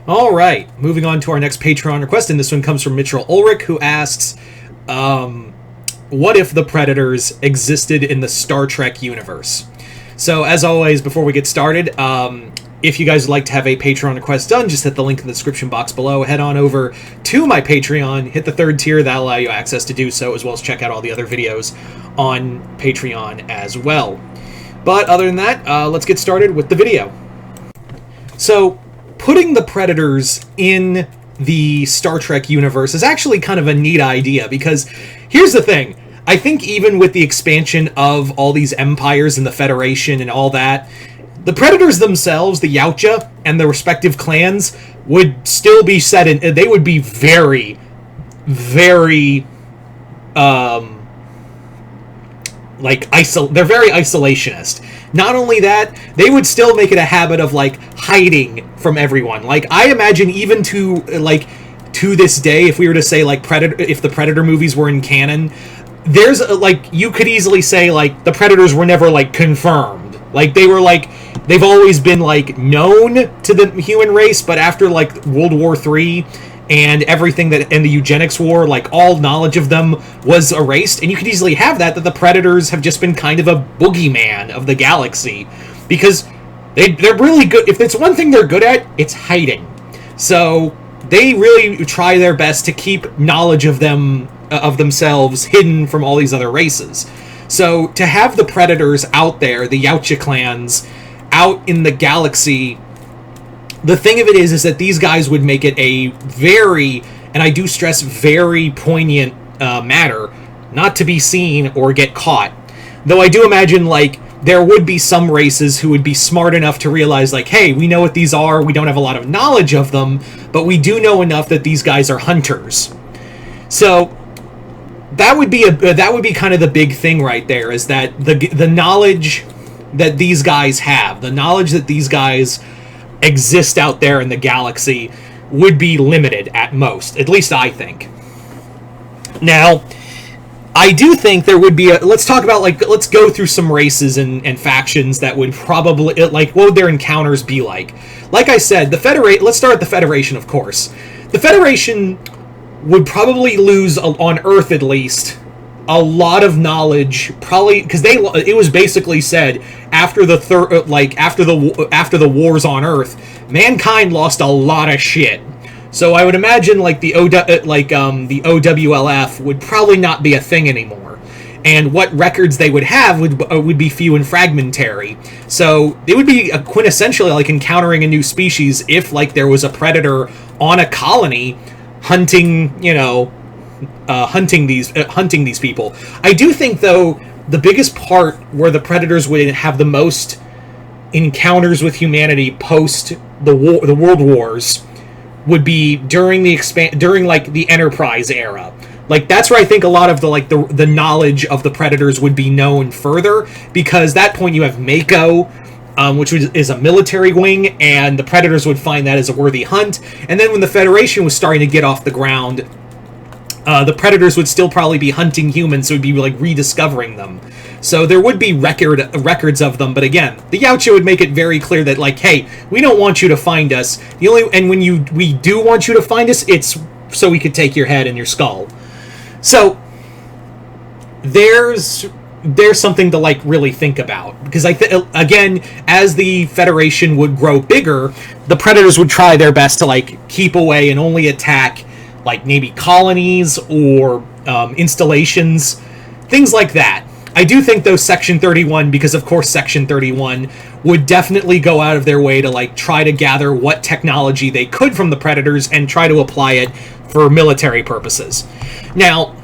All right, moving on to our next Patreon request, and this one comes from Mitchell Ulrich, who asks, what if the Predators existed in the Star Trek universe? So, as always, before we get started, if you guys would like to have a Patreon request done, just hit the link in the description box below. Head on over to my Patreon, hit the third tier, that'll allow you access to do so, as well as check out all the other videos on Patreon as well. But other than that, let's get started with the video. So, putting the Predators in the Star Trek universe is actually kind of a neat idea, because here's the thing. I think even with the expansion of all these empires and the Federation and all that, the Predators themselves, the Yautja, and the respective clans would still be set in... They would be very, very... they're very isolationist. Not only that, they would still make it a habit of, like, hiding from everyone. Like, I imagine even to this day, if we were to say, like, if the Predator movies were in canon, there's, you could easily say, like, the Predators were never, like, confirmed. Like, they were, like, they've always been, like, known to the human race, but after, like, World War III and everything that in the eugenics war, like, all knowledge of them was erased, and you could easily have that the Predators have just been kind of a boogeyman of the galaxy, because they're really good. If it's one thing they're good at, it's hiding. So they really try their best to keep knowledge of them, of themselves, hidden from all these other races. So to have the Predators out there, the Yautja clans, out in the galaxy, the thing of it is that these guys would make it a very, and I do stress very poignant matter, not to be seen or get caught. Though I do imagine, like, there would be some races who would be smart enough to realize, like, hey, we know what these are, we don't have a lot of knowledge of them, but we do know enough that these guys are hunters. So that would be kind of the big thing right there, is that the knowledge that these guys have, the knowledge that these guys exist out there in the galaxy, would be limited at most. At least I think. Now, I do think there would be let's talk about, like, let's go through some races and factions that would probably, like, what would their encounters be like? Like I said, let's start at the Federation, of course. The Federation would probably lose, on Earth at least, a lot of knowledge, probably because it was basically said after the after the wars on Earth, mankind lost a lot of shit. So I would imagine, like, the OWLF would probably not be a thing anymore, and what records they would have would be few and fragmentary. So it would be quintessentially like encountering a new species if, like, there was a predator on a colony hunting, hunting these people. I do think, though, the biggest part where the Predators would have the most encounters with humanity post the World Wars would be during the Enterprise era. Like, that's where I think a lot of the knowledge of the Predators would be known further, because at that point you have Mako, which is a military wing, and the Predators would find that as a worthy hunt. And then when the Federation was starting to get off the ground, the Predators would still probably be hunting humans, so it would be, like, rediscovering them. So there would be records of them, but again, the Yautja would make it very clear that, like, hey, we don't want you to find us. And when we do want you to find us, it's so we could take your head and your skull. So there's something to, like, really think about, because again, as the Federation would grow bigger, the Predators would try their best to, like, keep away and only attack, like, maybe colonies or installations, things like that. I do think, though, Section 31, because of course Section 31 would definitely go out of their way to, like, try to gather what technology they could from the Predators and try to apply it for military purposes. Now,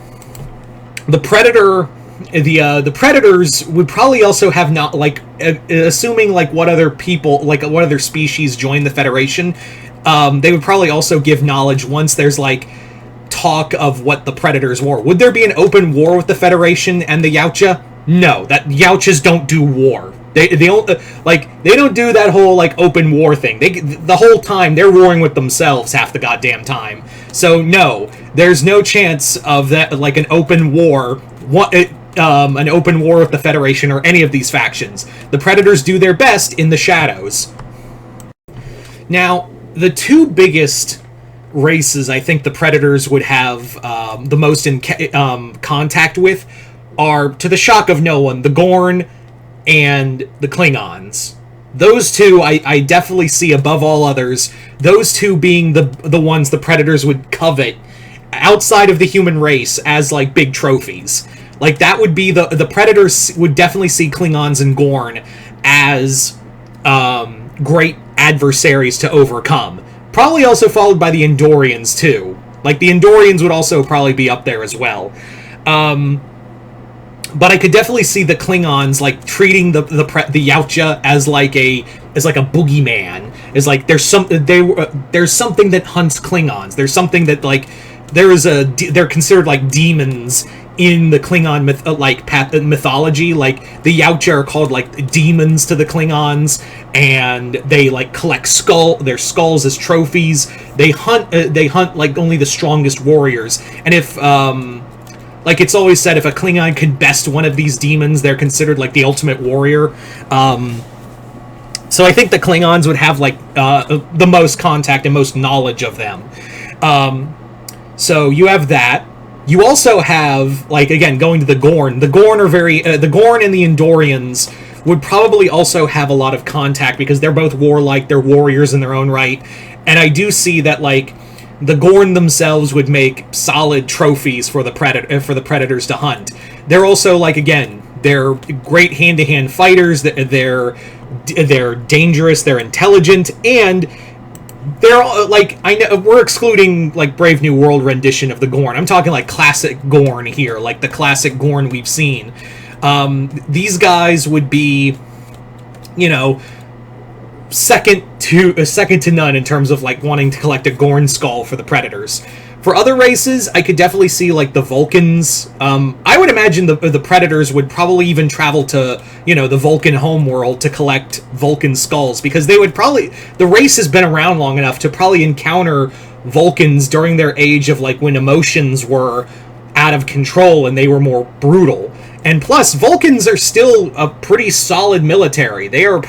the Predators would probably also have not, like, assuming, like, what other people, like, what other species join the Federation, they would probably also give knowledge once there's, like, talk of what the Predators were. Would there be an open war with the Federation and the Yautja? No, that Yautjas don't do war. They don't do that whole, like, open war thing. The whole time they're warring with themselves half the goddamn time. So no, there's no chance of that, like, an open war with the Federation or any of these factions. The Predators do their best in the shadows. Now, the two biggest races I think the Predators would have the most in contact with are, to the shock of no one, the Gorn and the Klingons. Those two I definitely see above all others. Those two being the ones the Predators would covet outside of the human race as like big trophies. Like that would be the Predators would definitely see Klingons and Gorn as great adversaries to overcome. Probably also followed by the Andorians too. Like the Andorians would also probably be up there as well. But I could definitely see the Klingons like treating the Yautja as like a boogeyman. Is like there's something that hunts Klingons. There's something that like they're considered like demons in the Klingon mythology. Like the Yautja are called like demons to the Klingons, and they like collect their skulls as trophies. They hunt like only the strongest warriors, and if like it's always said, if a Klingon can best one of these demons, they're considered like the ultimate warrior. So I think the Klingons would have like the most contact and most knowledge of them. So you have that. You also have, like, again, going to the Gorn. The Gorn are the Gorn and the Andorians would probably also have a lot of contact because they're both warlike, they're warriors in their own right. And I do see that, like, the Gorn themselves would make solid trophies for the Predators to hunt. They're also, like, again, they're great hand-to-hand fighters, they're dangerous, they're intelligent, and they're like, I know we're excluding like Brave New World rendition of the Gorn. I'm talking like classic Gorn here, like the classic Gorn we've seen. These guys would be, you know, second to none in terms of like wanting to collect a Gorn skull for the Predators. For other races, I could definitely see like the Vulcans. I would imagine the Predators would probably even travel to, you know, the Vulcan homeworld to collect Vulcan skulls, because they would probably, the race has been around long enough to probably encounter Vulcans during their age of like when emotions were out of control and they were more brutal. And plus, Vulcans are still a pretty solid military. They are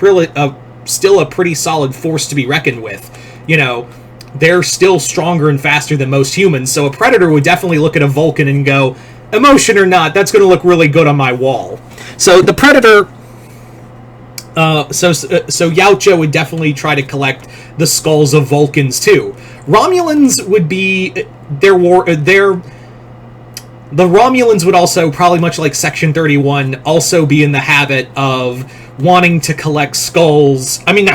still a pretty solid force to be reckoned with. You know, they're still stronger and faster than most humans, so a Predator would definitely look at a Vulcan and go, emotion or not, that's going to look really good on my wall. So the Predator, so Yautja would definitely try to collect the skulls of Vulcans too. Romulans would be the Romulans would also, probably much like Section 31, also be in the habit of wanting to collect skulls. I mean,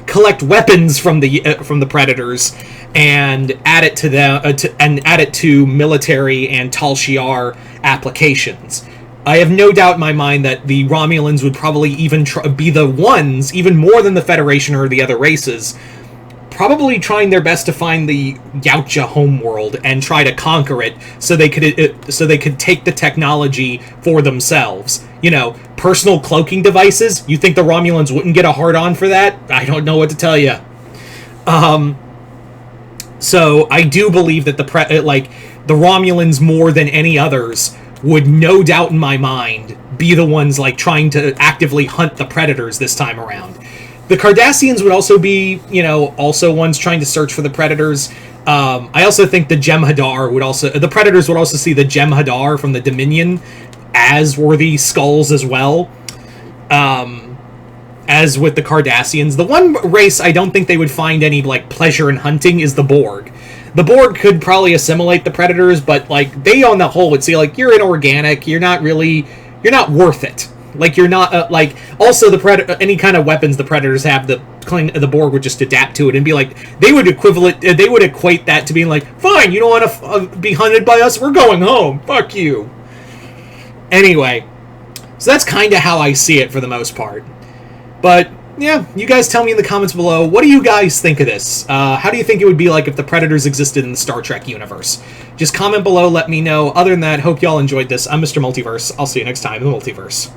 collect weapons from the Predators and add it to them, add it to military and Tal Shiar applications. I have no doubt in my mind that the Romulans would probably even be the ones, even more than the Federation or the other races, probably trying their best to find the Yautja homeworld and try to conquer it, so they could take the technology for themselves. You know, personal cloaking devices. You think the Romulans wouldn't get a hard-on for that? I don't know what to tell you. So I do believe that the Romulans, more than any others, would no doubt in my mind be the ones like trying to actively hunt the Predators this time around. The Cardassians would also be, you know, also ones trying to search for the Predators. I also think the the Predators would also see the Jem'Hadar from the Dominion as worthy skulls as well. As with the Cardassians. The one race I don't think they would find any, like, pleasure in hunting is the Borg. The Borg could probably assimilate the Predators, but, like, they on the whole would say, like, you're inorganic, you're not worth it. Like, you're not, like, also any kind of weapons the Predators have, the Borg would just adapt to it and be like, they would equate that to being like, fine, you don't want to be hunted by us, we're going home, fuck you. Anyway, so that's kind of how I see it for the most part. But, yeah, you guys tell me in the comments below, what do you guys think of this? How do you think it would be like if the Predators existed in the Star Trek universe? Just comment below, let me know. Other than that, hope y'all enjoyed this. I'm Mr. Multiverse. I'll see you next time in the Multiverse.